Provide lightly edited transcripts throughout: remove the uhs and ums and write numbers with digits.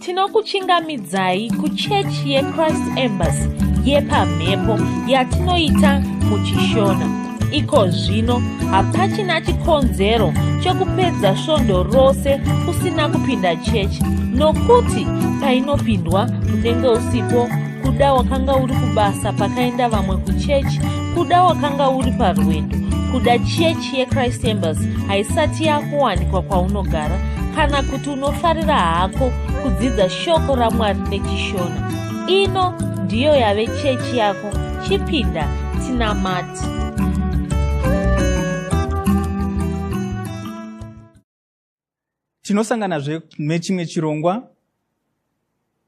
Tinokuchingamidzai kuchechi yeChrist Embassy yepamhepo yatinoita muchishona. Iko zvino hapachina chikonzero chokupedza svondo rose usina kupinda chechi, nokuti painopindwa unenge usipo, kuda wakanga uri kubasa pakaenda vamwe kuchechi, kuda wakanga uri parwendo, kuda chechi yeChrist Embassy haisati yakuwanikwa kwaunogara, kana kuti unofarira hako kudzidza shoko raMwari nechishona. Ino ndiyo yave chechi yako. Chipinda tinamati. Tinosanganazve nechimwe chirongwa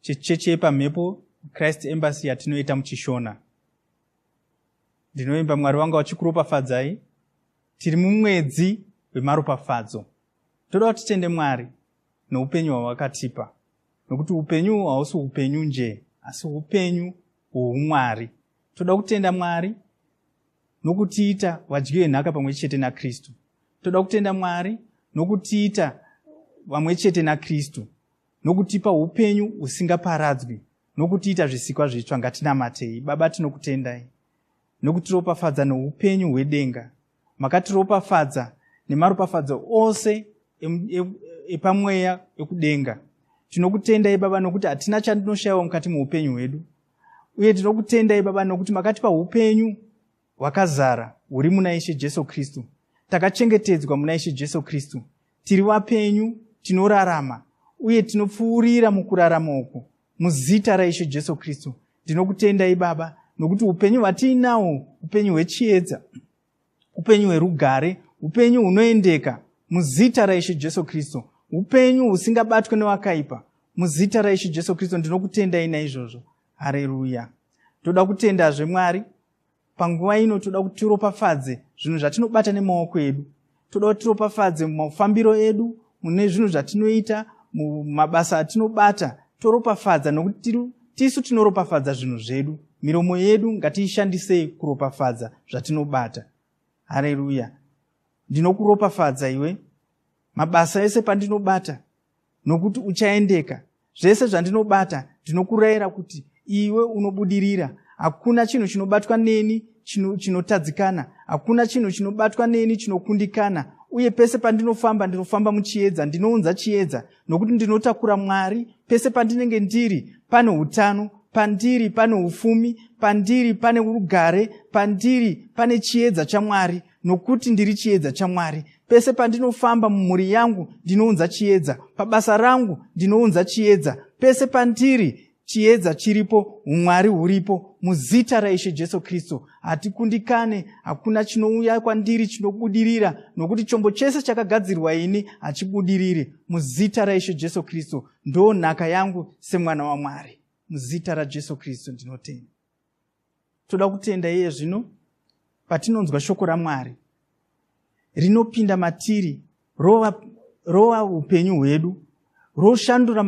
chechechi yepamhepo Christ Embassy yatinoita muchishona. Ndinovimba Mwari wanga wachikuropafadzai. Tiri mumwedzi wemaropafadzo. Toda kuti titende Mwari noupenyu hwawakatipa, nokuti upenyu hausi upenyu nje, asi upenyu hwoumwari. Toda kutenda Mwari nokutiita vadyi venhaka pamwe chete naKristu. Toda kutenda Mwari nokutiita vamwe chete naKristu, nokutipa upenyu usingaparadzwi, nokutiita zvisikwa zvitsva. Ngatinamatei. Baba, tinokutendai nokutiropafadza noupenyu hwedenga. Makatiropafadza nemaropafadzo ose epamweya ekudenga. Tinokutendai Baba nokuti hatina chandinoshayiwa mukati muupenyu hwedu, uye tinokutendai Baba nokuti makatipa upenyu hwakazara huri muna Ishe Jesu Kristu. Takachengetedzwa muna Ishe Jesu Kristu. Tiri vapenyu, tinorarama, uye tinopfuurira mukurarama uku muzita raIshe Jesu Kristu. Ndinokutendai Baba nokuti upenyu hwatiinawo, upenyu hwechiedza, upenyu hwerugare, upenyu hunoendeka muzita raIshe Jesu Kristu, upenyu husingabatwe nevakaipa muzita raIshe Jesu Kristu. Ndinokutendai naizvozvo. Haleluya. Toda kutendazve Mwari, panguva ino toda kuti tiropafadze zvinhu zvatinobata nemaoko edu. Toda kuti tiropafadze mumafambiro edu, mune zvinhu zvatinoita, mumabasa atinobata. Toropafadza nokuti tisu tinoropafadza zvinhu zvedu. Miromo yedu ngatiishandisei kuropafadza zvatinobata. Haleluya. Ndinokuropafadza iwe mabasa ese pandinobata, nokuti uchaendeka. Zvese zvandinobata ndinokurayira kuti iwe unobudirira. Hakuna chinhu chinobatwa neni chinotadzikana, hakuna chinhu chinobatwa neni chinokundikana. Uye pese pandinofamba, ndinofamba muchiedza, ndinounza chiedza, nokuti ndinotakura Mwari. Pese pandinenge ndiri pane utano, pandiri pane ufumi, pandiri pane rugare, pandiri pane chiedza chaMwari, nokuti ndiri chiedza chaMwari. Pese pandinofamba mumhuri yangu ndinounza chiedza, pabasa rangu ndinounza chiedza. Pese pandiri chiedza chiripo, umwari huripo, muzita raIshe Jesu Kristu. Hatikundikane, hakuna chinouya kwandiri chinobudirira, nokuti chombo chese chakagadzirwa ini hachibudiriri. Muzita raIshe Jesu Kristu ndo nhaka yangu semwana waMwari. Muzita raJesu Kristu ndinotenda. Toda kutenda iye zvino patinonzwa shoko raMwari rinopinda matiri, rova upenyu hwedu, roshandura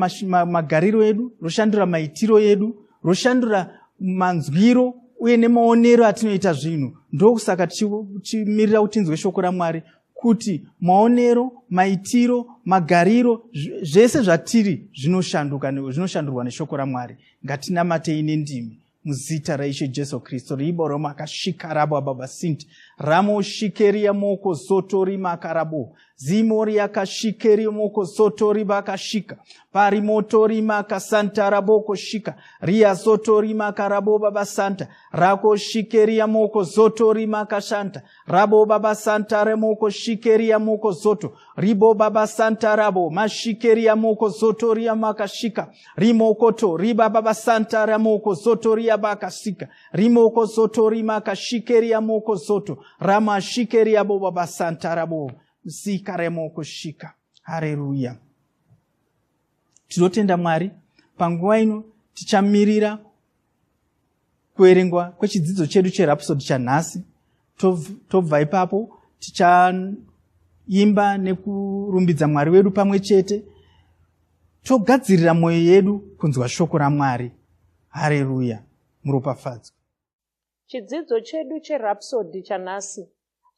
magariro edu, roshandura maitiro edu, roshandura manzwiro uye nemaonero atinoita zvinhu. Ndokusaka tichimirira kuti tinzwe shoko raMwari, kuti maonero, maitiro, magariro, zvese zvatiri zvinoshandurwa neshoko raMwari. Ngatinamatei nendimi muzita raIshe Jesu Kristu. Ribo romakashika rabo ababasinti ramo shikeria moko zotori makarabo zimori akashikeria moko zotori bakashika parimotori makasanta raboko shika ria zotori makarabo babasanta rako shikeria moko zotori makashanta rabo babasanta remoko shikeria moko zoto ribo babasanta rabo mashikeria moko zotori makashika rimokoto riba babasanta remoko zotori bakasika rimoko zotori makashikeria moko zoto rama shikeria bo babasanta rabo zika remoko shika. Haleluya. Tinotenda Mwari, panguva ino tichamirira kuerengwa kwechidzidzo chedu cherhapsodi chanhasi. Tobva ipapo tichaimba nekurumbidza Mwari wedu pamwe chete, togadzirira mwoyo yedu kunzwa shoko raMwari. Haleluya. Muropafadzwe. Chidzidzo chedu cherhapsodi chanhasi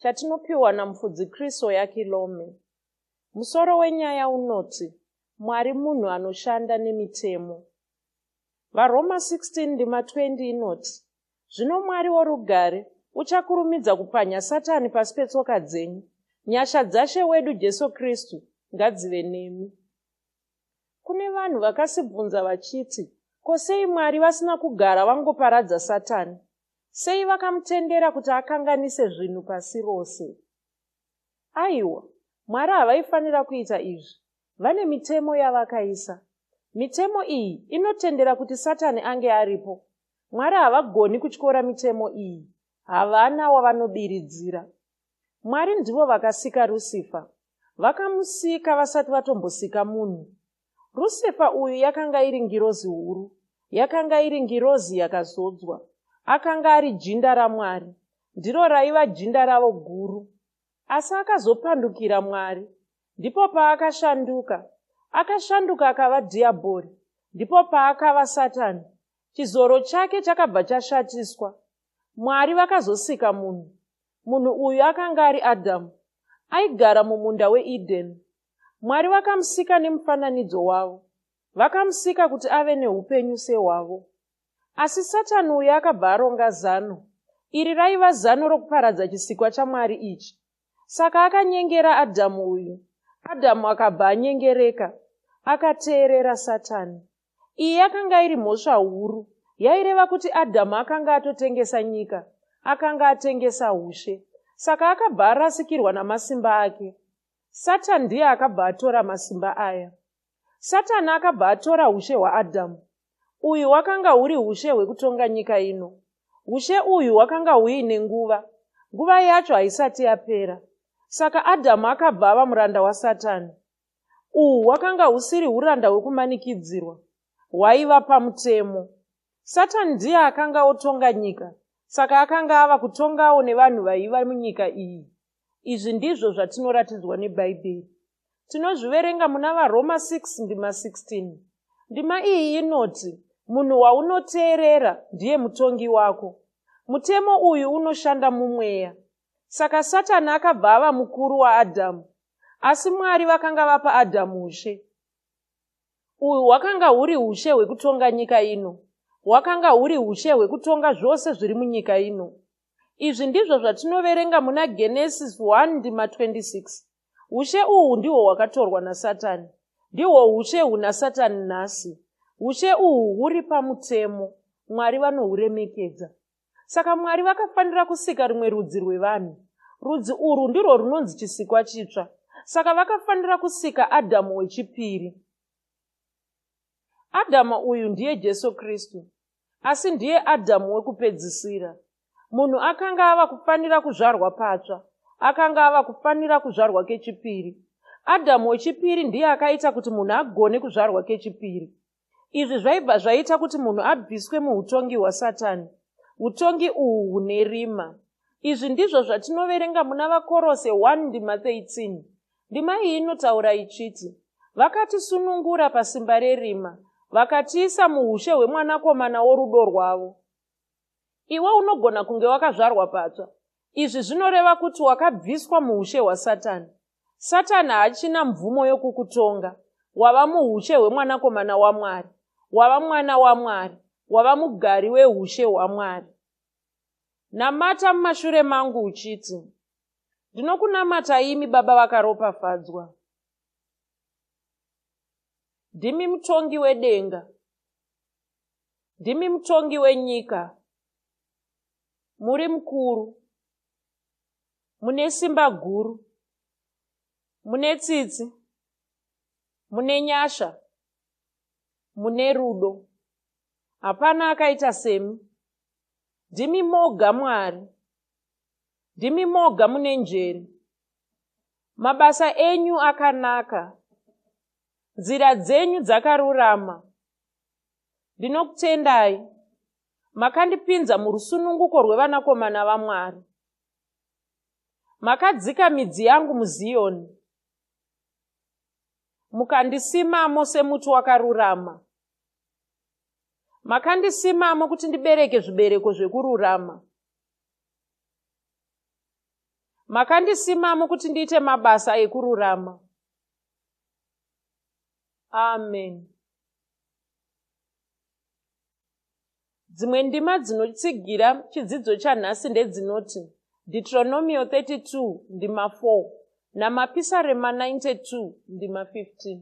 chatinopiwa naMufudzi Kristo yaKilome. Musoro wenyaya unoti, Mwari munhu anoshanda nemitemo. VaRoma 16:20 inoti, zvino Mwari worugare uchakurumidza kupwanya Satani pasi petsoka dzenyu. Nyasha dzaShe wedu Jesu Kristu ngadzive nemi. Kune vanhu vakasibvunza vachiti, ko sei Mwari vasina kugara vangoparadza Satani? Sei vakamutendera kuti akanganise zvinhu pasi rose? Aiwa, Mwari havaifanira kuita izvi. Vane mitemo yavakaisa. Mitemo iyi inotendera kuti Satani ange aripo. Mwari havagoni kutyora mitemo iyi. Havana wavanobiridzira. Mwari ndivo vakasika Rusifa. Vakamusika vasati vatombosika munhu. Rusifa uyu yakanga iri ngirozi huru. Yakanga iri ngirozi yakazodzwa. Akanga ari jinda raMwari. Ndiro raiva jinda ravo guru. Asi akazopandukira Mwari. Ndipo paakashanduka. Akashanduka akava dhiabhori. Ndipo paakava Satani. Chizoro chake chakabva chashatiswa. Mwari vakazosika munhu. Munhu uyu akanga ari Adhamu. Aigara mumunda weEdheni. Mwari vakamusika nemufananidzo wavo. Vakamusika kuti ave neupenyu sehwavo. Asi Satani uyu akabva aronga zano. Iri raiva zano rokuparadza chisikwa chaMwari ichi. Saka akanyengera Adhamu uyu. Adhamu akabva anyengereka. Akateerera Satani. Iyi yakanga iri mhosva huru. Yaireva kuti Adhamu akanga atotengesa nyika. Akanga atengesa ushe. Saka akabva arasikirwa namasimba ake. Satani ndiye akabva atora masimba aya. Satani akabva atora ushe hwaAdhamu. Uyu wakanga huri ushe hwekutonga nyika ino. Ushe uyu wakanga huine nguva. Nguva yacho haisati yapera. Saka Adhamu akabva ava muranda waSatani. Uhu wakanga husiri huranda hwekumanikidzirwa. Hwaiva pamutemo. Satani ndiye akanga otonga nyika. Saka akanga ava kutongawo nevanhu vaiva munyika iyi. Izvi ndizvo zvatinoratidzwa neBhaibheri. Tinozviverenga muna vaRoma 6:16. Ndima iyi inoti, munhu waunoteerera ndiye mutongi wako. Mutemo uyu unoshanda mumweya. Saka Satani akabva ava mukuru waAdhamu. Asi Mwari vakanga vapa Adhamu ushe. Uyu wakanga huri ushe hwekutonga nyika ino. Wakanga huri ushe hwekutonga zvose zviri munyika ino. Izvi ndizvo zvatinoverenga muna Genesis 1:26. Ushe uhu ndihwo hwakatorwa naSatani. Ndihwo ushe huna Satani nhasi. Ushe uhu huri pamutemo. Mwari vanohuremekedza. Saka Mwari vakafanira kusika rumwe rudzi rwevanhu. Rudzi urwu ndirwo runonzi chisikwa chitsva. Saka vakafanira kusika Adhamu wechipiri. Adhamu uyu ndiye Jesu Kristu. Asi ndiye Adhamu wekupedzisira. Munhu akanga ava kufanira kuzvarwa patsva. Akanga ava kufanira kuzvarwa kechipiri. Adhamu wechipiri ndiye akaita kuti munhu agone kuzvarwa kechipiri. Izvi zvaibva zvaita kuti munhu abviswe muutongi hwaSatani. Utongi uhu hune rima. Izvi ndizvo zvatinoverenga muna vaKorose 1:13. Ndima iyi inotaura ichiti, vakatisunungura pasimba rerima, vakatiisa muushe hwemwanakomana worudo rwavo. Iwe unogona kunge wakazvarwa patsva. Izvi zvinoreva kuti wakabviswa muushe hwaSatani. Satani hachina mvumo yokukutonga. Wava muushe hwemwanakomana waMwari. Wava mwana waMwari. Wava mugari weushe hwaMwari. Namata mumashure mangu uchiti, ndinokunamata imi Baba vakaropafadzwa. Ndimi mutongi wedenga. Ndimi mutongi wenyika. Muri mukuru. Mune simba guru. Mune tsitsi. Mune nyasha. Mune rudo. Hapana akaita semi. Ndimi moga Mwari. Ndimi moga mune njere. Mabasa enyu akanaka. Nzira dzenyu dzakarurama. Ndinokutendai. Makandipinza murusununguko rwevanakomana vaMwari. Makadzika midzi yangu muZioni. Mukandisimamo semuti wakarurama. Makandisimamo kuti ndibereke zvibereko zvekururama. Makandisimamo kuti ndiite mabasa ekururama. Amen. Dzimwe ndima dzinotsigira chidzidzo chanhasi ndedzinoti Deuteronomio 32 ndima 4 namapisarema 92 ndima 15.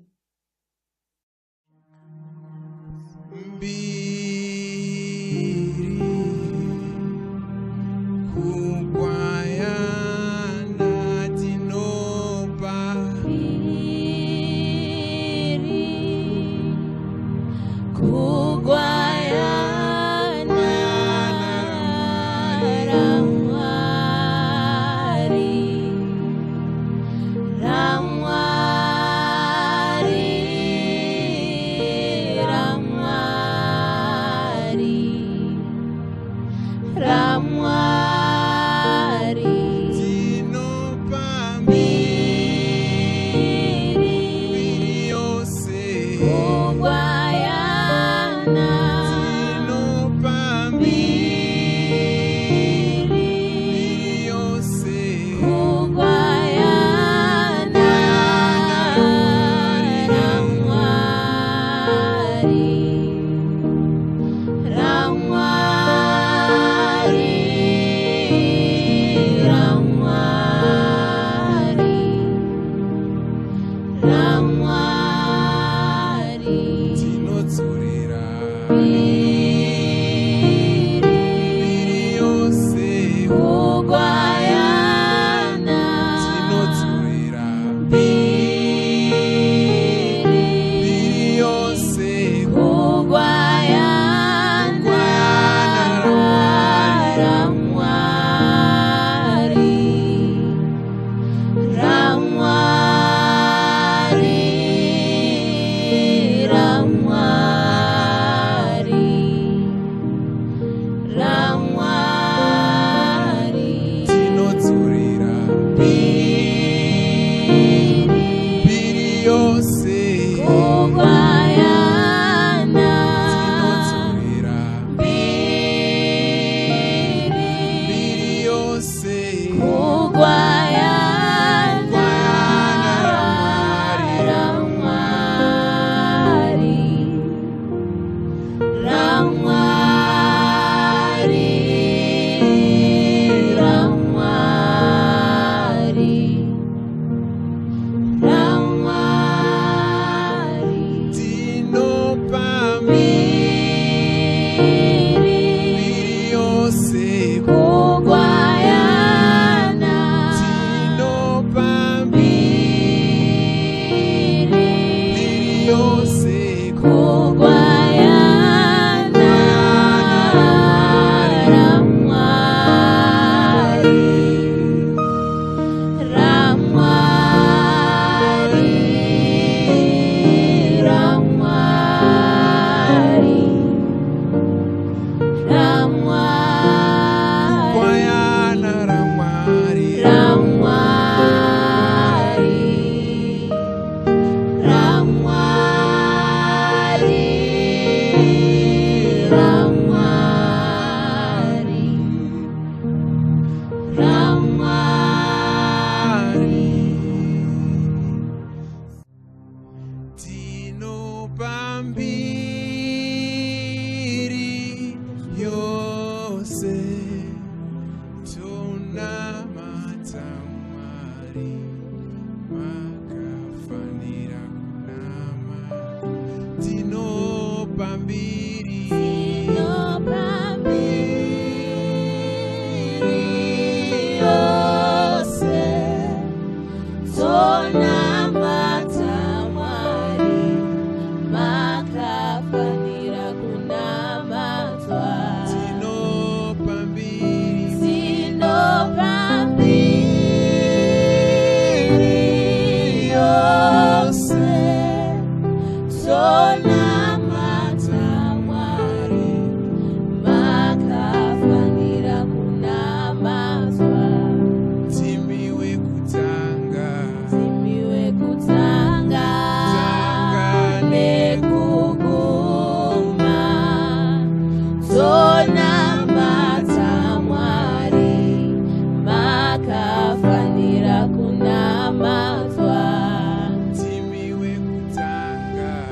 Timiwe kutanga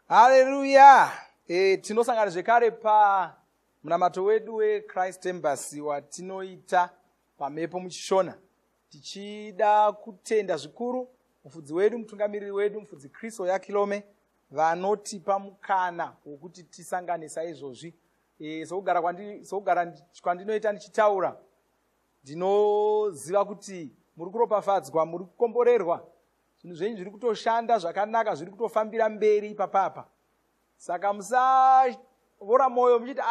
Haleluya. Tinosangana zvekare pamunamato wedu weChrist Embassy watinoita pamhepo muchishona, tichida kutenda zvikuru mufudzi wedu, mutungamiriri wedu, mufudzi Kristo Yakilome, vanotipa mukana wokuti tisangane saizvozvi. Sokugara kwandinoita ndichitaura, ndinoziva kuti muri kuropafadzwa, muri kukomborerwa, zvinhu zvenyu zviri kutoshanda zvakanaka, zviri kutofambira mberi papapa. Saka musavora mwoyo muchiti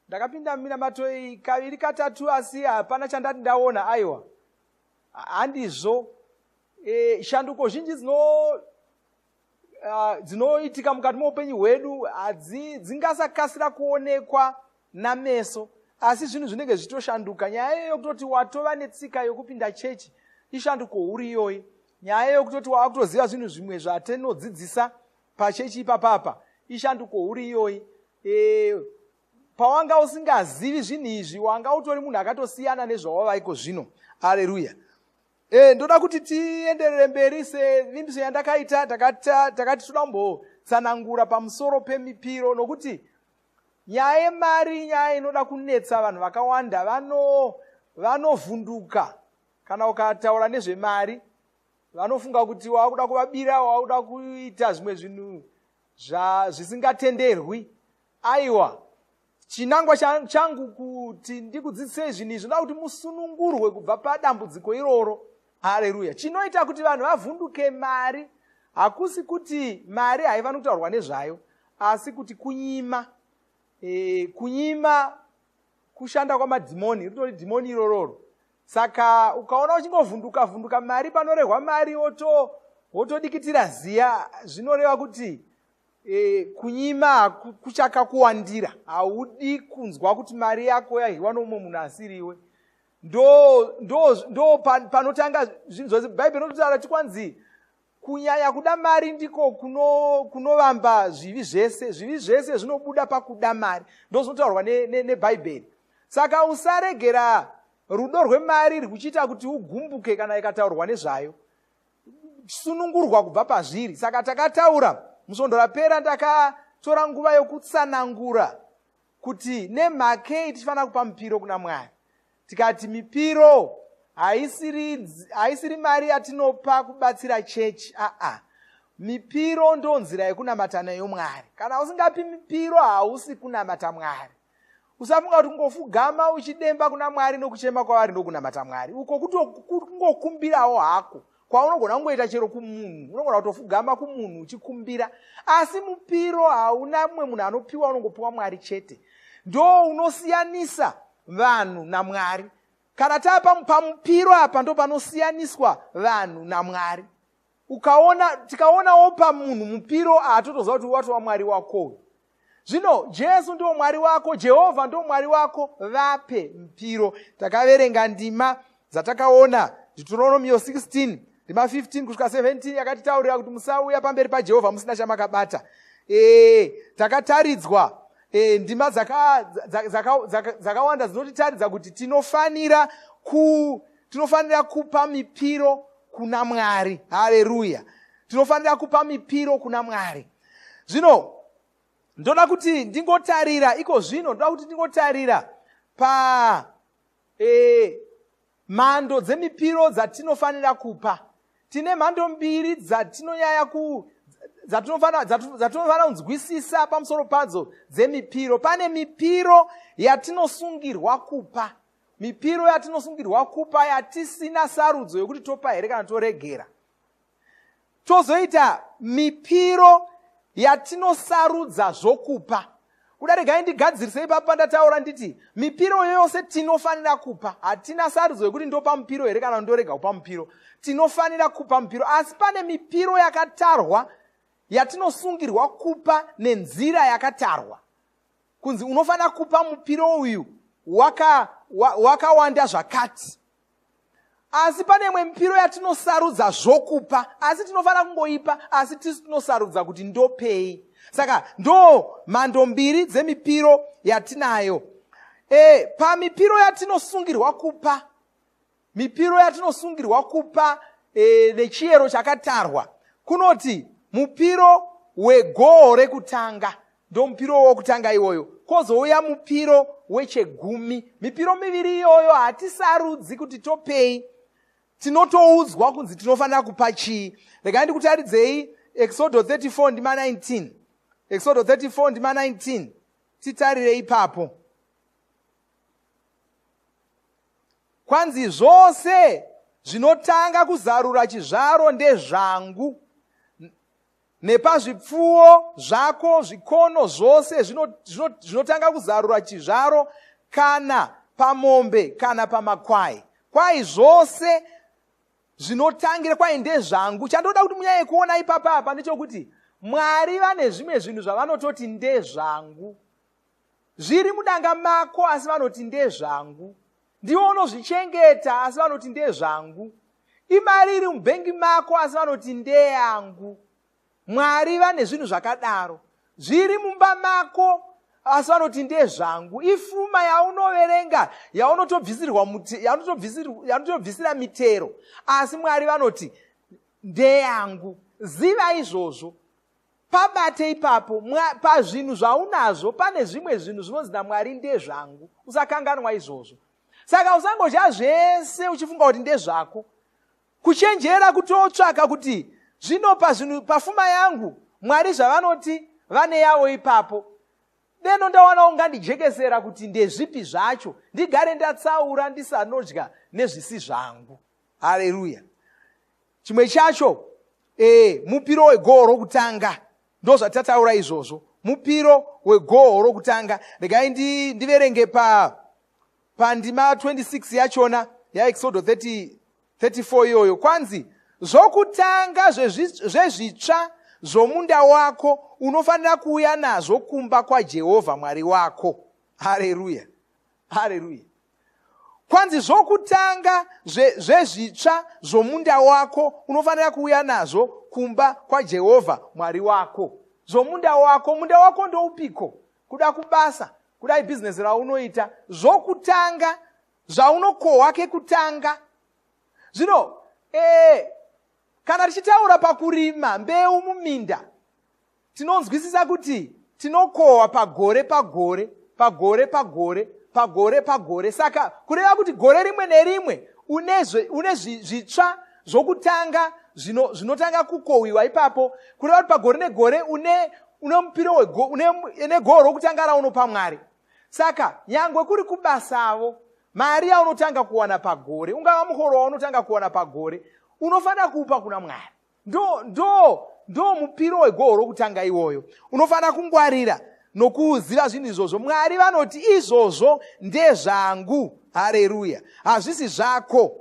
ndakapinda muminamato iyi kaviri katatu asi hapana chandati ndaona. Aiwa, handizvo. Shanduko zhinji dzinoitika mukati meupenyu hwedu dzingasakasira kuonekwa nameso, asi zvinhu zvinenge zvitoshanduka. Nyaya yokutoti watova netsika yokupinda chechi ishanduko huru iyoyi. Nyaya yokutoti wakutoziva zvinhu zvimwe zvatinodzidzisa pachechi ipapapa ishanduko huru iyoyi. Pawanga usingazivi zvinhu izvi wanga utori munhu akatosiyana nezvawavaiko zvino. Haleluya. Ndoda kuti tienderere mberi sevimbiso yandakaita. Takati toda kumbotsanangura pamusoro pemipiro, nokuti nyaya yemari nyaya inoda kunetsa vanhu vakawanda. Vanovhunduka kana ukataura nezvemari. Vanofunga kuti wakuda kuvabira, wakuda kuita zvimwe zvinhu zvisingatenderwi. Aiwa, chinangwa changu kuti ndikudzidzisei zvinhu izvi zvinoda kuti musunungurwe kubva padambudziko iroro. Haleluya. Chinoita kuti vanhu vavhunduke mari hakusi kuti mari haifaniri kutaurwa nezvayo, asi kuti kunyima. Kunyima kushanda kwamadhimoni, ritori dhimoni irororo. Saka ukaona uchingovhunduka mari, panorehwa mari wotodikitira ziya, zvinoreva kuti kunyima kuchakakuwandira. Haudi kunzwa kuti mari yako yahiwa nomumwe munhu asiriwe. Ndo panotanga zvinhu zvose. Bhaibheri rinotaura chikwanzi kunyanya kuda mari ndiko kunovamba zvivi zvese. Zvivi zvese zvinobuda pakuda mari. Ndo zvinotaurwa neBhaibheri. Saka usaregera rudo rwemari rwuchiita kuti ugumbuke kana ikataurwa nezvayo. Sunungurwa kubva pazviri. Saka takataura musvondo rapera, ndakatora nguva yokutsanangura kuti nemhakei tichifanira kupa mupiro kuna Mwari. Tikati mipiro haisiri mari yatinopa kubatsira chechi. Mipiro ndo nzira yekunamata nayo Mwari. Kana usingapi mipiro hausi kunamata Mwari. Usafunga kuti kungofugama uchidemba kuna Mwari nokuchema kwavari ndokunamata Mwari. Uko kungokumbirawo hako kwaunogona kungoita chero kumunhu. Unogona kutofugama kumunhu uchikumbira, asi mupiro hauna mumwe munhu anopiwa, unongopiwa Mwari chete. Ndo unosiyanisa vanhu naMwari. Kana pamupiro apa ndo panosiyaniswa vanhu naMwari. Tikaonawo pamunhu mupiro totoziva kuti watova Mwari wako. Zvino Jesu ndo Mwari wako, Jehovha ndo Mwari wako, vape mupiro. Takaverenga ndima dzatakaona Deuteronomy 16 ndima 15 kusvika 17 yakatitaurira kuti musauya pamberi paJehovha musina chamakabata. Takataridzwa ndima dzakawanda dzinotitaridza kuti tinofanira kupa mipiro kuna Mwari. Haleluya. Tinofanira kupa mipiro kuna Mwari. Zvino ndoda kuti ndingotarira pa mhando dzemipiro dzatinofanira kupa. Tine mhando mbiri dzatinofanira kunzwisisa pamusoro padzo dzemipiro. Pane mipiro yatinosungirwa kupa. Mipiro yatinosungirwa kupa yatisina sarudzo yokuti topa here kana toregera. Tozoita mipiro yatinosarudza zvokupa. Kuda regai ndigadzirisei papa ndataura nditi mipiro yose tinofanira kupa. Hatina sarudzo yokuti ndopa mupiro here kana ndorega kupa mupiro. Tinofanira kupa mupiro. Asi pane mipiro yakatarwa yatinosungirwa kupa nenzira yakatarwa. Kunzi unofanira kupa mupiro uyu wakawanda zvakati. Asi pane imwe mipiro yatinosarudza zvokupa, asi tinofanira kungoipa, asi tinosarudza kuti ndopei. Saka ndo mhando mbiri dzemipiro yatinayo. Pamipiro yatinosungirwa kupa, mipiro yatinosungirwa kupa nechiyero chakatarwa, kunoti mupiro wegoo rekutanga, ndo mupiro wokutanga iwoyo. Kozouya mupiro wechegumi. Mipiro miviri iyoyo hatisarudzi kuti topei, tinotoudzwa kunzi tinofanira kupa chii. Regai ndikutaridzei Exodus 34 ndima 19. Exodus 34 ndima 19. Titarire ipapo. Kwanzi zvose zvinotanga kuzarura chizvaro ndezvangu, nepazvipfuwo zvako zvikono zvose zvinotanga kuzarura chizvaro, kana pamombe kana pamakwai. Kwai zvose zvinotangira kwai ndezvangu. Chandoda kuti munyanye kuona ipapa apa ndechokuti Mwari vane zvimwe zvinhu zvavanototi ndezvangu. Zviri mudanga mako asi vanoti ndezvangu. Ndiwo unozvichengeta asi vanoti ndezvangu. Imari iri mubhengi mako asi vanoti ndeyangu. Mwari vane zvinhu zvakadaro. Zviri mumba mako asi vanoti ndezvangu. Ifuma yaunoverenga yaunotobvisira mitero, asi Mwari vanoti ndeyangu. Ziva izvozvo. Pabate ipapo, pazvinhu zvaunazvo pane zvimwe zvinhu zvinonzi naMwari ndezvangu. Usakanganwa izvozvo. Saka usangodya zvese uchifunga kuti ndezvako. Kuchenjera kutotsvaka kuti zvino pafuma yangu Mwari zvavanoti vane yavo ipapo. Deno ndawana ungandijekesera kuti ndezvipi zvacho, ndigare ndatsaura ndisanodya nezvisi zvangu. Haleluya. Chimwe chacho mupiro wegoo rokutanga. Ndo zvatataura izvozvo. Mupiro wegoo rokutanga. Regai ndiverenge pandima 26 yachona yaExodus 34 iyoyo. Kwanzi zvokutanga zvezvitsva zvomunda wako unofanira kuuya nazvo kumba kwaJehovha Mwari wako. Haleluya. Haleluya. Kwanzi zvokutanga zvezvitsva zvomunda wako unofanira kuuya nazvo kumba kwaJehovha Mwari wako. Zvomunda wako, munda wako ndoupiko? Kuda kubasa, kuda ibhizinesi raunoita, zvokutanga zvaunokohwa kekutanga. Zvino kana tichitaura pakurima mbeu muminda, tinonzwisisa kuti tinokohwa pagore pagore, pagore pagore, pagore pagore. Saka kureva kuti gore rimwe nerimwe une zvitsva zvokutanga zvinotanga kukohwiwa ipapo. Kureva kuti pagore negore une mupiro une goo rokutanga raunopa Mwari. Saka nyangwe kuri kubasavo, mari yaunotanga kuwana pagore, ungava muhoro waunotanga kuwana pagore, unofanira kuupa kuna Mwari. Ndo mupiro wegoo rokutanga iwoyo. Unofanira kungwarira nokuuziva zvinhu izvozvo. Mwari vanoti izvozvo ndezvangu. Haleluya. Hazvisi zvako.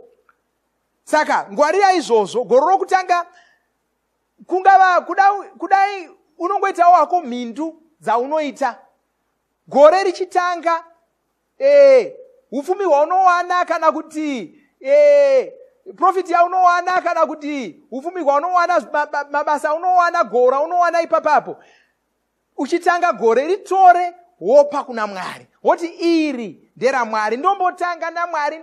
Saka ngwarira izvozvo. Goro rokutanga kungava kudai unongoitawo wako mhindu dzaunoita. Gore richitanga upfumi hwaunowana kana kuti profiti yaunowana kana kuti upfumi hwaunowana, mabasa aunowana, gora unowana ipapapo. Uchitanga gore ritore wopa kuna Mwari. Woti iri nderaMwari, ndombotanga naMwari,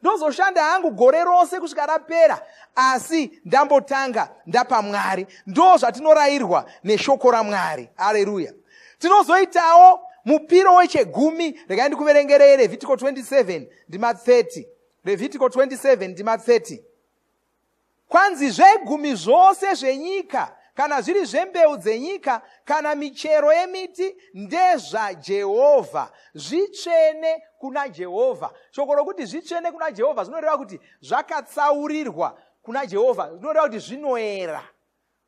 ndozoshanda hangu gore rose kusvika rapera, asi ndambotanga ndapa Mwari. Ndo zvatinorayirwa neshoko raMwari. Haleluya. Tinozoitawo mupiro wechegumi. Regai ndikuverengerei Levitical 27 ndima 30. Levitical 27 ndima 30. Kwanzi zvegumi zvose zvenyika, kana zviri zvembeu dzenyika, kana michero yemiti, ndezvaJehovha, zvitsvene kuna Jehovha. Shoko rokuti zvitsvene kuna Jehovha zvinoreva kuti zvakatsaurirwa kuna Jehovha, zvinoreva kuti zvinoera.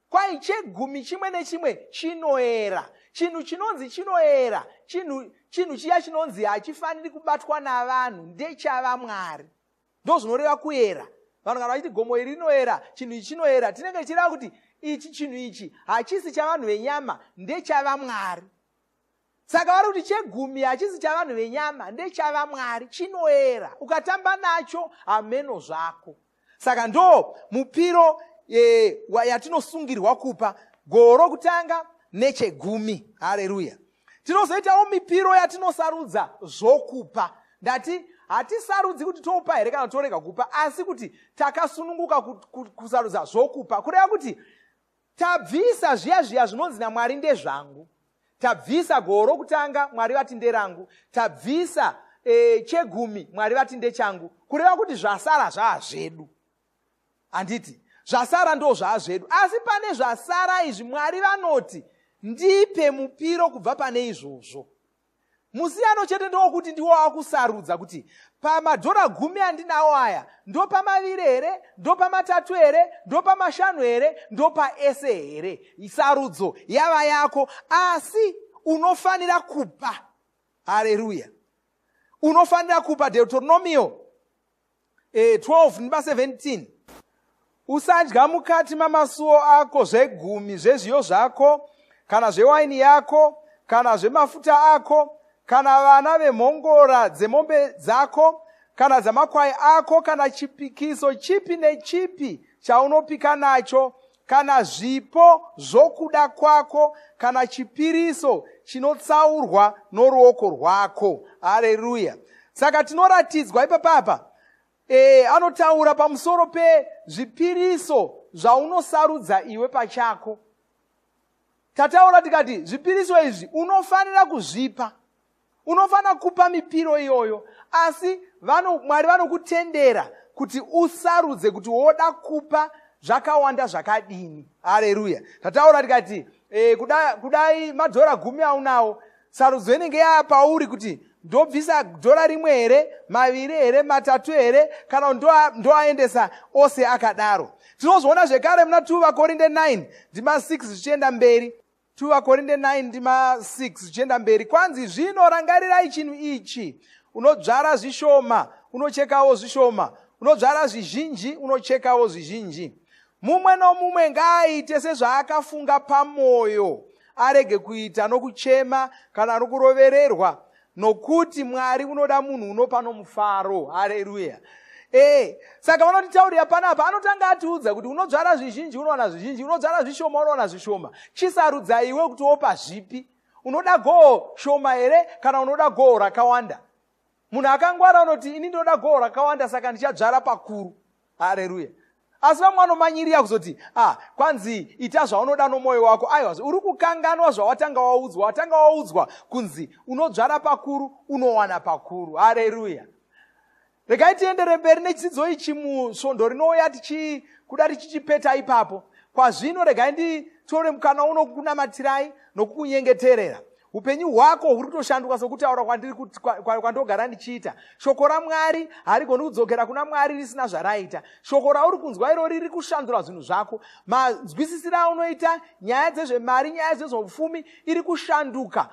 Kwai chegumi chimwe nechimwe chinoera. Chinhu chinonzi chinoera, chinhu chiya chinonzi hachifaniri kubatwa navanhu, ndechava Mwari. Ndo zvinoreva kuera. Vanhu kana vachiti gomo iri rinoera, chinhu ichi chinoera, tinenge tichireva kuti chinhu ichi hachisi chavanhu venyama, ndechava Mwari. Saka vari kuti chegumi hachisi chavanhu venyama, ndechava Mwari, chinoera. Ukatamba nacho hameno zvako. Saka ndo mupiro yatinosungirwa kupa, goo rokutanga nechegumi. Haleluya. Tinozoitawo mipiro yatinosarudza zvokupa. Ndati hatisarudzi kuti toupa here kana torega kupa, asi kuti takasununguka kusarudza zvokupa. Kureva kuti tabvisa zviya zvinonzi naMwari ndezvangu, tabvisa goro rokutanga Mwari vati nderangu, tabvisa chegumi Mwari vati ndechangu, kureva kuti zvasara zvaazvedu. Handiti zvasara ndo zvaazvedu, asi pane zvasara izvi Mwari vanoti ndipe mupiro kubva pane izvozvo. Musiyano chete ndokuti ndiwo akusarudza kuti pamadhora 10 andinawo aya ndopamaviri here, ndopamatatu here, ndopamashanu here, ndopaese here. Isarudzo yava yako, asi unofanira kupa. Haleluya. Unofanira kupa. Deuteronomio 12:17. Usadya mukati mamasuo ako zvegumi zvezviyo zvako, kana zvewaini yako, kana zvemafuta ako, kana vana vemhongora dzemombe dzako, kana dzamakwai ako, kana chipikiso chipi nechipi chaunopika nacho, kana zvipo zvokuda kwako, kana chipiriso chinotsaurwa noruoko rwako. Haleluya. Saka tinoratidzwa ipapapa anotaura pamusoro pezvipiriso zvaunosarudza iwe pachako. Tataura tikati zvipiriso izvi unofanira kuzvipa, unofanira kupa mipiro iyoyo, asi Mwari vanokutendera kuti usarudze kuti woda kupa zvakawanda zvakadini. Haleluya. Tataura tikati kudai madhora 10 aunawo, sarudzo inenge yapauri kuti ndobvisa dhora rimwe here, maviri here, matatu here, kana ndoaendesa ose akadaro. Tinozviona zvekare muna 2 vaKorinde 9:6 zvichienda mberi. 2 vaKorinde 9:6 zvichienda mberi. Kwanzi zvino rangarirai chinhu ichi: unodzvara zvishoma unochekawo zvishoma, unodzvara zvizhinji unochekawo zvizhinji. Mumwe nomumwe ngaaite sezvaakafunga pamwoyo, arege kuita nokuchema kana nokurovererwa, nokuti Mwari unoda munhu unopa nomufaro. Haleluya. Saka vanotitaurira panapa, anotanga atiudza kuti unodzvara zvizhinji unowana zvizhinji, unodzvara zvishoma unowana zvishoma. Chisarudza iwe kuti wopa zvipi. Unoda goho shoma here kana unoda goho rakawanda? Munhu akangwara unoti ini ndinoda goho rakawanda, saka ndichadzvara pakuru. Haleluya. Asi vamwe vanomanyirira kuzoti kwanzi ita zvaunoda nomwoyo wako. Aiwa, uri kukanganwa zvawatanga waudzwa. Watanga waudzwa kunzi unodzvara pakuru unowana pakuru. Haleluya. Regai tiendere mberi nechidzidzo ichi musvondo rinouya kuda tichichipeta ipapo. Kwazvino regai nditore mukana uno kukunamatirai nokukunyengeterera. Upenyu hwako huri kutoshanduka sokutaura kwandogara ndichiita. Shoko raMwari harigoni kudzokera kuna Mwari risina zvaraita. Shoko rauri kunzwa iro riri kushandura zvinhu zvako. Manzwisisiro aunoita nyaya dzezvemari, nyaya dzezveupfumi iri kushanduka.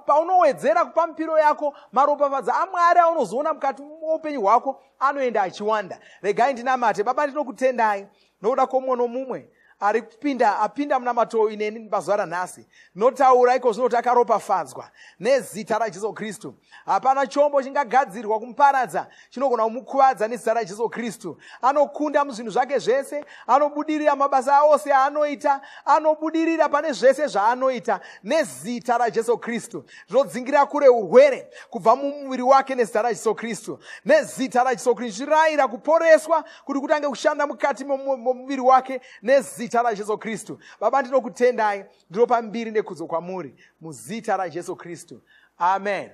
Paunowedzera kupa mipiro yako, maropafadzo aMwari aunozoona mukati muupenyu hwako anoenda achiwanda. Regai ndinamate. Baba, ndinokutendai nokuda kwomumwe nomumwe apinda munamato ineni pazuva ranhasi. Notaura iko zvino takaropafadzwa nezita raJesu Kristu. Hapana chombo chingagadzirwa kumuparadza chinogona kumukuvadza nezita raJesu Kristu. Anokunda muzvinhu zvake zvese, anobudirira mabasa ose aanoita, anobudirira pane zvese zvaanoita nezita raJesu Kristu. Zvodzingira kure urwere kubva mumuviri wake nezita raJesu Kristu. Nezita raJesu Kristu zvirayira kuporeswa kuti kutange kushanda mukati momuviri wake nezita raJesu Kristu. Baba, ndinokutendai, ndinopa mbiri nekudzo kwamuri muzita raJesu Kristu. Amen.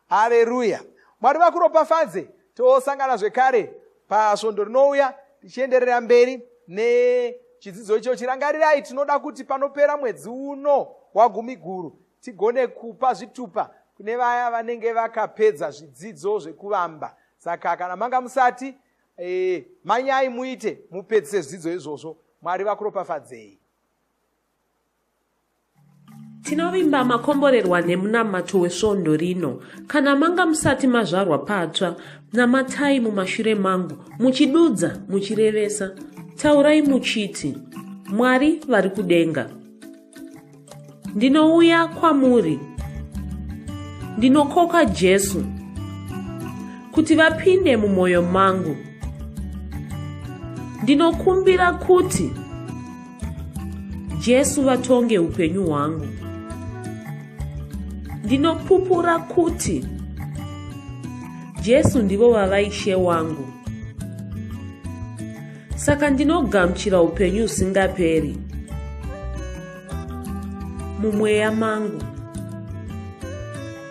Haleluya. Mwari vakuropafadze. Tosangana zvekare pasvondo rinouya tichienderera mberi nechidzidzo icho. Chirangarirai, tinoda kuti panopera mwedzi uno wagumiguru tigone kupa zvitupa kune vaya vanenge vakapedza zvidzidzo zvekuvamba. Saka kana manga musati manyai muite mupedzise zvidzidzo izvozvo. Mwari vakuropafadzei. Tinovimba makomborerwa nemunamato wesvondo rino. Kana manga musati mazvarwa patsva, namatai mumashure mangu, muchidudza, muchirevesa. Taurai muchiti: Mwari vari kudenga, ndinouya kwamuri, ndinokoka Jesu kuti vapinde mumwoyo mangu. Ndinokumbira kuti Jesu vatonge upenyu hwangu. Ndinopupura kuti Jesu ndivo vavaishe wangu. Saka ndinogamuchira upenyu usingaperi. mumweya mangu.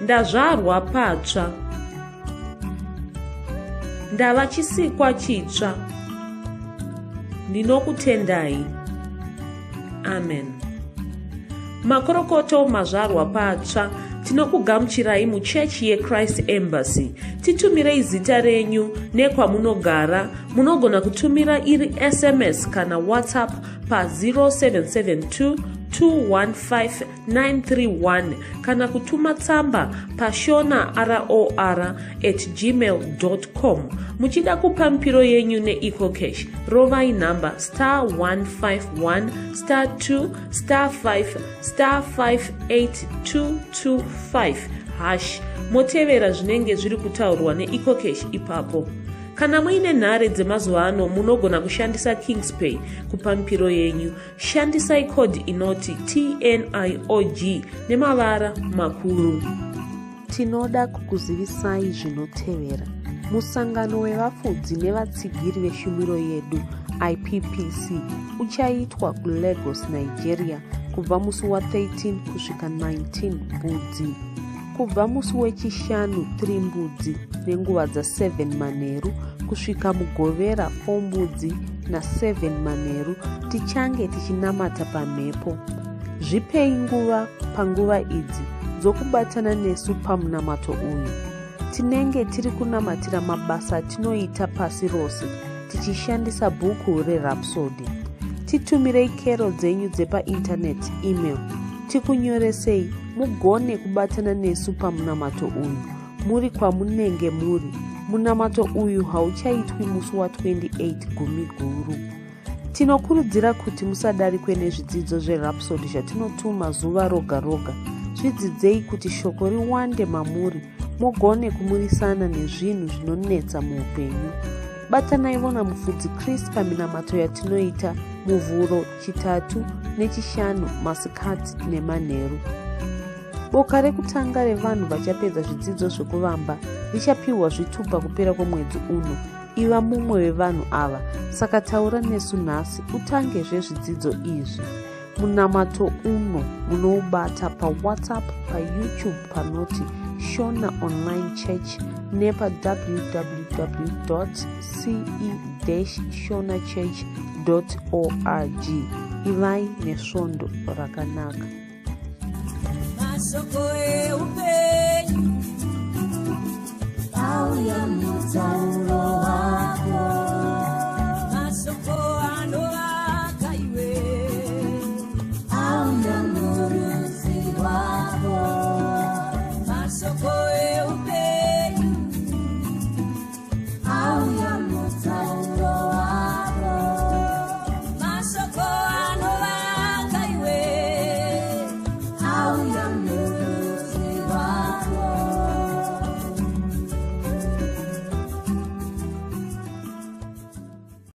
Ndazvarwa patsva, ndava chisikwa chitsva. Ndinokutendai. Amen. Makorokoto mazvarwa patsva, tinokugamuchirai muchechi yeChrist Embassy. Titumirei zita renyu nekwamunogara. Munogona kutumira iri SMS kana WhatsApp pa 0772 215-931 kana kutuma tsamba pa shonaror@gmail.com. Muchida kupa mpiro yenyu neEcocash, rovai namba *151*2*5*58225# motevera zvinenge zviri kutaurwa neEcocash ipapo. Kana muine nhare dzemazuva ano munogona kushandisa KingsPay kupa mpiro yenyu. Shandisai kodi inoti TNIOG nemavara makuru. Tinoda kukuzivisai zvinotevera. Musangano wevafudzi nevatsigiri veshumiro yedu IPPC uchaitwa kuLagos, Nigeria kubva musi wa13 kusvika 19 Budzi. Kubva musi wechishanu 3 Mbudzi nenguva dza7 manheru kusvika Mugovera 4 Mbudzi na7 manheru tichange tichinamata pamhepo. Zvipei nguva panguva idzi dzokubatana nesu pamunamato uyu. Tinenge tiri kunamatira mabasa tinoita pasi rose tichishandisa bhuku reRhapsody. Titumirei kero dzenyu dzepaindaneti email tikunyoresei mugone kubatana nesu pamunamato uyu muri kwamunenge muri. Munamato uyu hauchaitwi musi wa28 Gumiguru. Tinokurudzira kuti musadarikwe nezvidzidzo zveRhapsody zvatinotuma zuva roga roga. Zvidzidzei kuti shoko riwande mamuri mugone kumurisana nezvinhu zvinonetsa muupenyu. Batanaivo namufudzi Chris paminamato yatinoita muvhuro, chitatu nechishanu, masikati nemanheru. Boka rekutanga revanhu vachapedza zvidzidzo zvekuvamba richapiwa zvitupa kupera kwemwedzi uno. Iva mumwe wevanhu ava, saka taura nesu nhasi utange zvezvidzidzo izvi. Munamato uno munoubata pa WhatsApp, pa YouTube panoti Shona Online Church nepa www.ce-shonachurch.org. Ivai nesvondo rakanaka. Masoko eupenyu auya mutauro